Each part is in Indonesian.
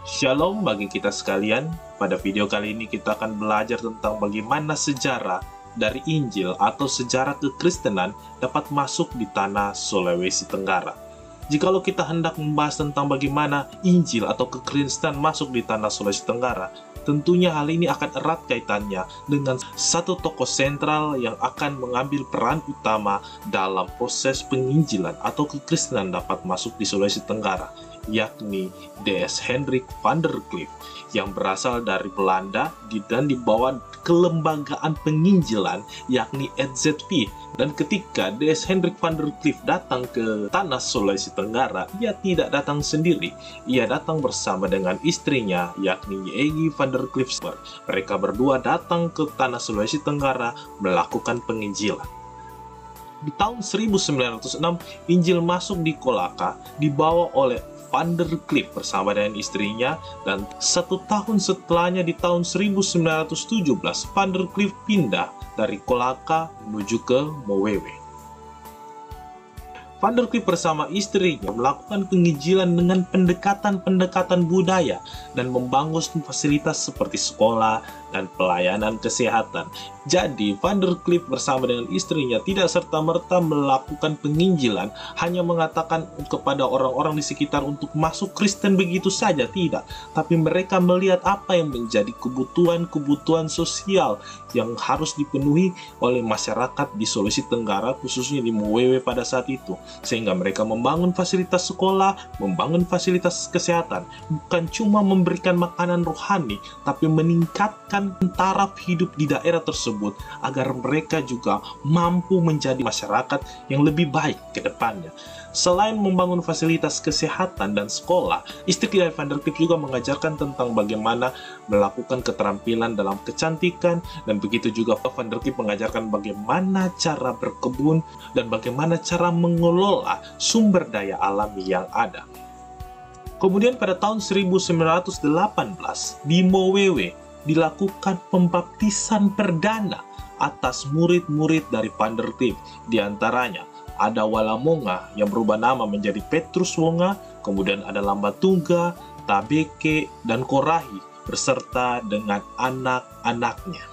Shalom bagi kita sekalian. Pada video kali ini kita akan belajar tentang bagaimana sejarah dari Injil atau sejarah kekristenan dapat masuk di tanah Sulawesi Tenggara. Jikalau kita hendak membahas tentang bagaimana Injil atau kekristenan masuk di tanah Sulawesi Tenggara, tentunya hal ini akan erat kaitannya dengan satu tokoh sentral yang akan mengambil peran utama dalam proses penginjilan atau kekristenan dapat masuk di Sulawesi Tenggara, yakni D.S. Hendrik van der Cliff yang berasal dari Belanda dan dibawa kelembagaan penginjilan yakni EZV. Dan ketika D.S. Hendrik van der Cliff datang ke tanah Sulawesi Tenggara, ia tidak datang sendiri. Ia datang bersama dengan istrinya yakni Egi van der Cliff. Mereka berdua datang ke tanah Sulawesi Tenggara melakukan penginjilan. Di tahun 1906, Injil masuk di Kolaka dibawa oleh Van der Cliff bersama dengan istrinya, dan 1 tahun setelahnya di tahun 1917 Van der Cliff pindah dari Kolaka menuju ke Mowewe. Van der Cliff bersama istrinya melakukan penginjilan dengan pendekatan-pendekatan budaya dan membangun fasilitas seperti sekolah dan pelayanan kesehatan. Jadi, Van der Cliff bersama dengan istrinya tidak serta-merta melakukan penginjilan, hanya mengatakan kepada orang-orang di sekitar untuk masuk Kristen begitu saja, tidak. Tapi mereka melihat apa yang menjadi kebutuhan-kebutuhan sosial yang harus dipenuhi oleh masyarakat di Sulawesi Tenggara, khususnya di Mowewe pada saat itu. Sehingga mereka membangun fasilitas sekolah, membangun fasilitas kesehatan, bukan cuma memberikan makanan rohani, tapi meningkatkan taraf hidup di daerah tersebut agar mereka juga mampu menjadi masyarakat yang lebih baik ke depannya. Selain membangun fasilitas kesehatan dan sekolah, istri dari Van der Cliff juga mengajarkan tentang bagaimana melakukan keterampilan dalam kecantikan, dan begitu juga Van der Cliff mengajarkan bagaimana cara berkebun dan bagaimana cara mengelola sumber daya alami yang ada. Kemudian pada tahun 1918 di Mowewe dilakukan pembaptisan perdana atas murid-murid dari Van der Cliff. Di antaranya ada Walamonga yang berubah nama menjadi Petrus Wonga, kemudian ada Lambatungga, Tabeke, dan Korahi beserta dengan anak-anaknya.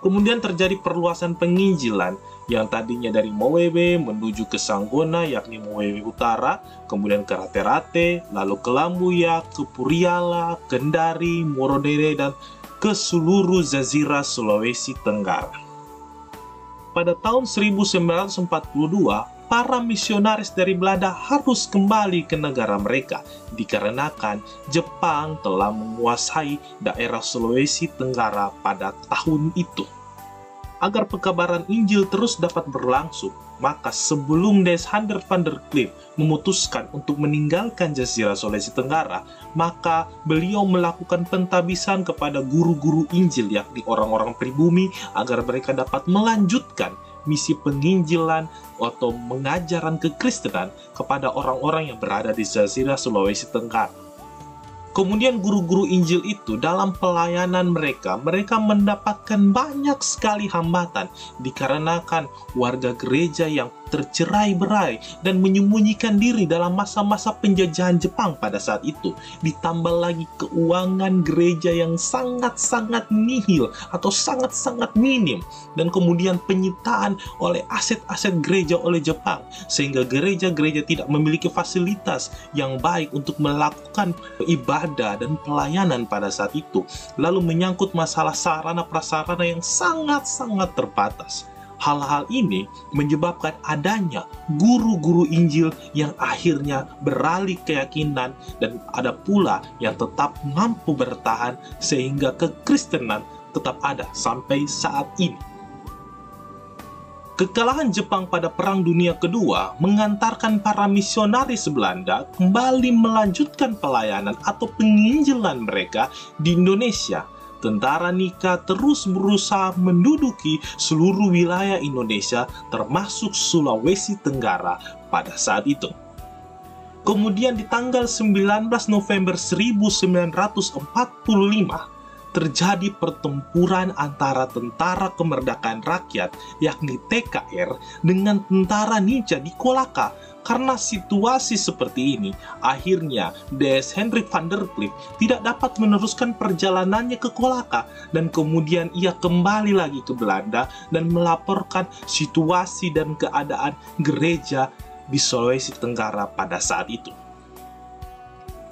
Kemudian terjadi perluasan penginjilan yang tadinya dari Mowewe menuju ke Sanggona yakni Mowewe Utara, kemudian ke Rate-Rate, lalu ke Lambuya, ke Puriala, Kendari, Morodere, dan ke seluruh Jazirah Sulawesi Tenggara. Pada tahun 1942, para misionaris dari Belanda harus kembali ke negara mereka dikarenakan Jepang telah menguasai daerah Sulawesi Tenggara pada tahun itu. Agar pekabaran Injil terus dapat berlangsung, maka sebelum D.S. Hendrik van der Cliff memutuskan untuk meninggalkan Jazirah Sulawesi Tenggara, maka beliau melakukan pentabisan kepada guru-guru Injil yakni orang-orang pribumi agar mereka dapat melanjutkan misi penginjilan atau mengajaran kekristenan kepada orang-orang yang berada di Jazirah Sulawesi Tenggara. Kemudian guru-guru Injil itu dalam pelayanan mereka mendapatkan banyak sekali hambatan dikarenakan warga gereja yang tercerai-berai dan menyembunyikan diri dalam masa-masa penjajahan Jepang pada saat itu. Ditambah lagi keuangan gereja yang sangat-sangat nihil atau sangat-sangat minim, dan kemudian penyitaan oleh aset-aset gereja oleh Jepang, sehingga gereja-gereja tidak memiliki fasilitas yang baik untuk melakukan ibadah dan pelayanan pada saat itu. Lalu menyangkut masalah sarana prasarana yang sangat-sangat terbatas. Hal-hal ini menyebabkan adanya guru-guru Injil yang akhirnya beralih keyakinan, dan ada pula yang tetap mampu bertahan sehingga kekristenan tetap ada sampai saat ini. Kekalahan Jepang pada Perang Dunia Kedua mengantarkan para misionaris Belanda kembali melanjutkan pelayanan atau penginjilan mereka di Indonesia. Tentara Nika terus berusaha menduduki seluruh wilayah Indonesia termasuk Sulawesi Tenggara pada saat itu. Kemudian di tanggal 19 November 1945 terjadi pertempuran antara Tentara Kemerdekaan Rakyat yakni TKR dengan tentara ninja di Kolaka. Karena situasi seperti ini, akhirnya DS Hendrik van der Cliff tidak dapat meneruskan perjalanannya ke Kolaka, dan kemudian ia kembali lagi ke Belanda dan melaporkan situasi dan keadaan gereja di Sulawesi Tenggara pada saat itu.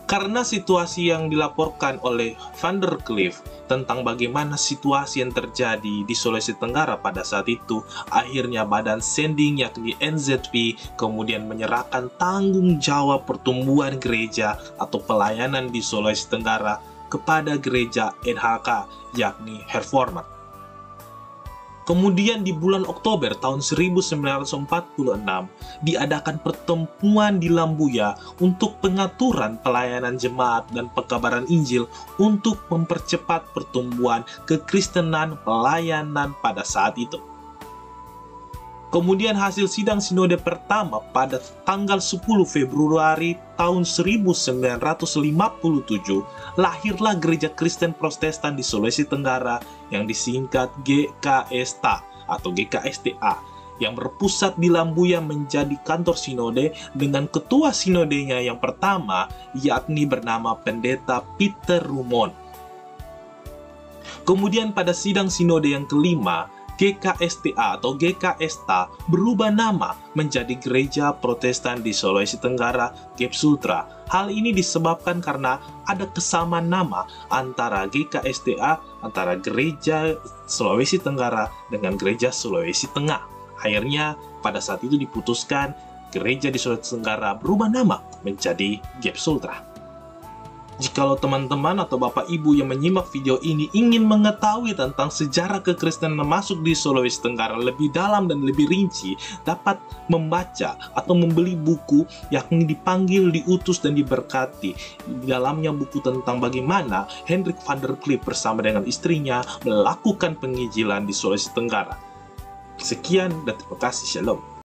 Karena situasi yang dilaporkan oleh van der Cliff tentang bagaimana situasi yang terjadi di Sulawesi Tenggara pada saat itu, akhirnya Badan Sending yakni NZP kemudian menyerahkan tanggung jawab pertumbuhan gereja atau pelayanan di Sulawesi Tenggara kepada gereja NHK yakni Hervormerd. Kemudian di bulan Oktober tahun 1946 diadakan pertemuan di Lambuya untuk pengaturan pelayanan jemaat dan pekabaran Injil untuk mempercepat pertumbuhan kekristenan pelayanan pada saat itu. Kemudian hasil sidang sinode pertama pada tanggal 10 Februari tahun 1957, lahirlah Gereja Kristen Protestan di Sulawesi Tenggara yang disingkat GKSTA atau GKSTA, yang berpusat di Lambuya menjadi kantor sinode dengan ketua sinodenya yang pertama yakni bernama Pendeta Peter Rumon. Kemudian pada sidang sinode yang kelima, GKSTA atau GKSTA berubah nama menjadi Gereja Protestan di Sulawesi Tenggara Cape Sultra. Hal ini disebabkan karena ada kesamaan nama antara GKSTA, antara Gereja Sulawesi Tenggara dengan Gereja Sulawesi Tengah. Akhirnya pada saat itu diputuskan gereja di Sulawesi Tenggara berubah nama menjadi Cape Sultra. Jikalau teman-teman atau Bapak Ibu yang menyimak video ini ingin mengetahui tentang sejarah kekristenan masuk di Sulawesi Tenggara lebih dalam dan lebih rinci, dapat membaca atau membeli buku yakni Dipanggil, Diutus, dan Diberkati. Di dalamnya buku tentang bagaimana Hendrik van der Cliff bersama dengan istrinya melakukan penginjilan di Sulawesi Tenggara. Sekian dan terima kasih. Shalom.